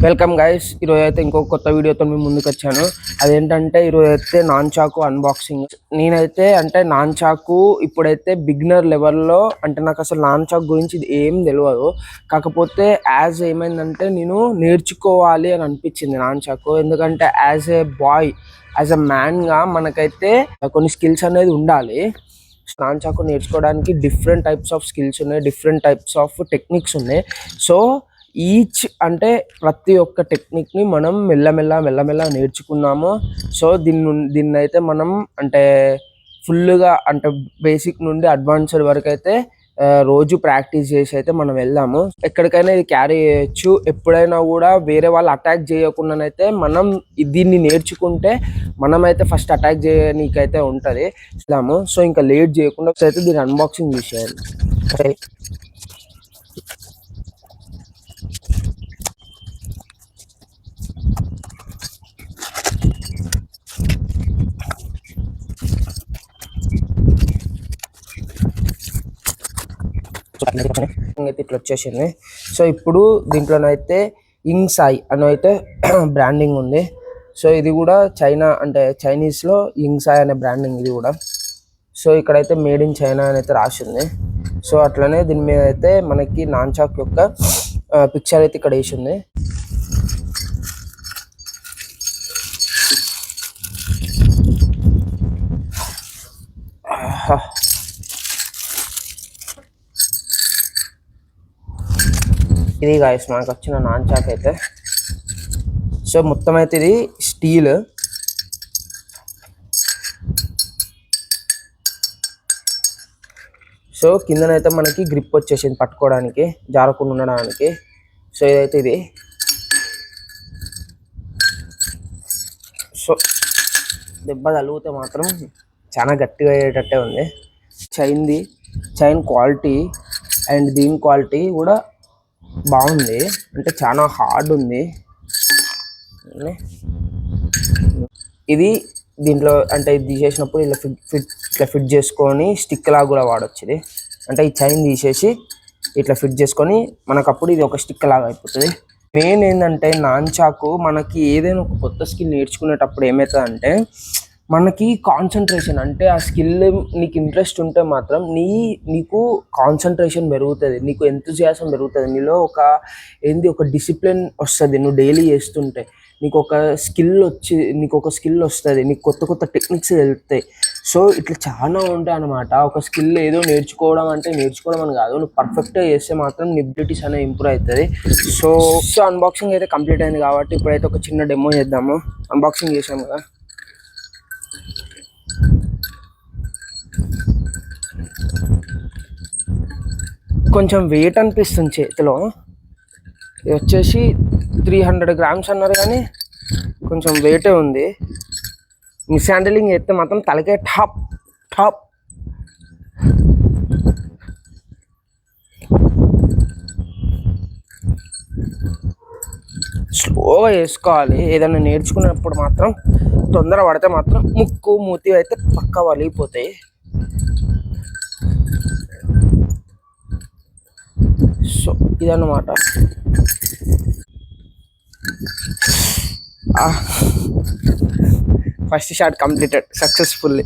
Welcome guys. ఈరోజు అయితే ఇంకొక కొత్త వీడియోతో మేము ముందుకు వచ్చాను. అదేంటంటే ఈరోజు అయితే నాన్ చాకు అన్బాక్సింగ్. నేనైతే అంటే నాన్ చాకు ఇప్పుడైతే బిగినర్ లెవెల్లో, అంటే నాకు అసలు నాన్ చాకు గురించి ఏం తెలియదు. కాకపోతే ఏమైందంటే నేను నేర్చుకోవాలి అని అనిపించింది నాన్ చాకు. ఎందుకంటే as a boy, as a మ్యాన్గా మనకైతే కొన్ని స్కిల్స్ అనేది ఉండాలి. నాన్ చాకు నేర్చుకోవడానికి డిఫరెంట్ టైప్స్ ఆఫ్ స్కిల్స్ ఉన్నాయి, డిఫరెంట్ టైప్స్ ఆఫ్ టెక్నిక్స్ ఉన్నాయి. సో అంటే ప్రతి ఒక్క టెక్నిక్ని మనం మెల్లమెల్ల నేర్చుకున్నాము. సో దీన్ని అయితే మనం అంటే ఫుల్గా అంటే బేసిక్ నుండి అడ్వాన్స్డ్ వరకు అయితే రోజు ప్రాక్టీస్ చేసి అయితే మనం వెళ్దాము. ఎక్కడికైనా ఇది క్యారీ చేయొచ్చు. ఎప్పుడైనా కూడా వేరే వాళ్ళు అటాక్ చేయకుండానైతే మనం దీన్ని నేర్చుకుంటే మనమైతే ఫస్ట్ అటాక్ చేయనీకైతే ఉంటుంది. వెళ్దాము. సో ఇంకా లేట్ చేయకుండా అయితే దీన్ని అన్బాక్సింగ్ చేసేయాలి. అయితే ఇట్లా వచ్చేసింది. సో ఇప్పుడు దీంట్లోనైతే యింగ్సాయ్ అని అయితే బ్రాండింగ్ ఉంది. సో ఇది కూడా చైనా, అంటే చైనీస్లో యింగ్సాయ్ అనే బ్రాండింగ్ ఇది కూడా. సో ఇక్కడైతే మేడ్ ఇన్ చైనా అని అయితే రాసింది. సో అట్లనే దీని మీద అయితే మనకి నాన్ చాక్ యొక్క పిక్చర్ అయితే ఇక్కడ వేసింది. ఇది గాయస్ మనకు వచ్చిన నాన్ చాక్ అయితే. సో మొత్తం అయితే ఇది స్టీల్. సో కిందనైతే మనకి గ్రిప్ వచ్చేసింది పట్టుకోవడానికి, జారకుండా ఉండడానికి. సో ఇదైతే ఇది. సో దెబ్బ తగిలితే మాత్రం చాలా గట్టిగా అయ్యేటట్టే ఉంది. చైన్ క్వాలిటీ అండ్ దీని క్వాలిటీ కూడా బాగుంది, అంటే చాలా హార్డ్ ఉంది. ఇది దీంట్లో అంటే ఇది తీసేసినప్పుడు ఇలా ఇట్లా ఫిట్ చేసుకొని స్టిక్ లాగా కూడా వాడచ్చు. ఇది అంటే ఈ చైన్ తీసేసి ఇట్లా ఫిట్ చేసుకొని మనకప్పుడు ఇది ఒక స్టిక్ లాగా అయిపోతుంది. మెయిన్ ఏంటంటే నాన్ చాకు మనకి ఏదైనా ఒక కొత్త స్కిల్ నేర్చుకునేటప్పుడు ఏమవుతుందంటే మనకి కాన్సన్ట్రేషన్, అంటే ఆ స్కిల్ నీకు ఇంట్రెస్ట్ ఉంటే మాత్రం నీకు కాన్సన్ట్రేషన్ పెరుగుతుంది, నీకు ఎంతూజియాజం పెరుగుతుంది, నీలో ఒక డిసిప్లిన్ వస్తుంది. నువ్వు డైలీ చేస్తుంటే నీకు ఒక స్కిల్ వస్తుంది, నీకు కొత్త టెక్నిక్స్ తెలుస్తాయి. సో ఇట్లా చాలా ఉంటాయి అన్నమాట. ఒక స్కిల్ ఏదో నేర్చుకోవడం అని కాదు, నువ్వు పర్ఫెక్ట్గా చేస్తే మాత్రం నీ ఎబిలిటీస్ అనేది ఇంప్రూవ్ అవుతుంది. సో అన్బాక్సింగ్ అయితే కంప్లీట్ అయింది కాబట్టి ఇప్పుడైతే ఒక చిన్న డెమో చేద్దాము. అన్బాక్సింగ్ చేసాము కదా. కొంచెం వెయిట్ అనిపిస్తుంది చేతిలో. ఇది వచ్చేసి 300 grams అన్నారు, కానీ కొంచెం వెయిటే ఉంది. మిస్ హ్యాండిలింగ్ చేస్తే మాత్రం తలకే టాప్. స్లోగా చేసుకోవాలి. ఏదైనా నేర్చుకున్నప్పుడు మాత్రం తొందర పడితే మాత్రం ముక్కు మూతి అయితే పక్కా వలిగిపోతాయి. సో ఇదన్నమాట. First shot completed successfully.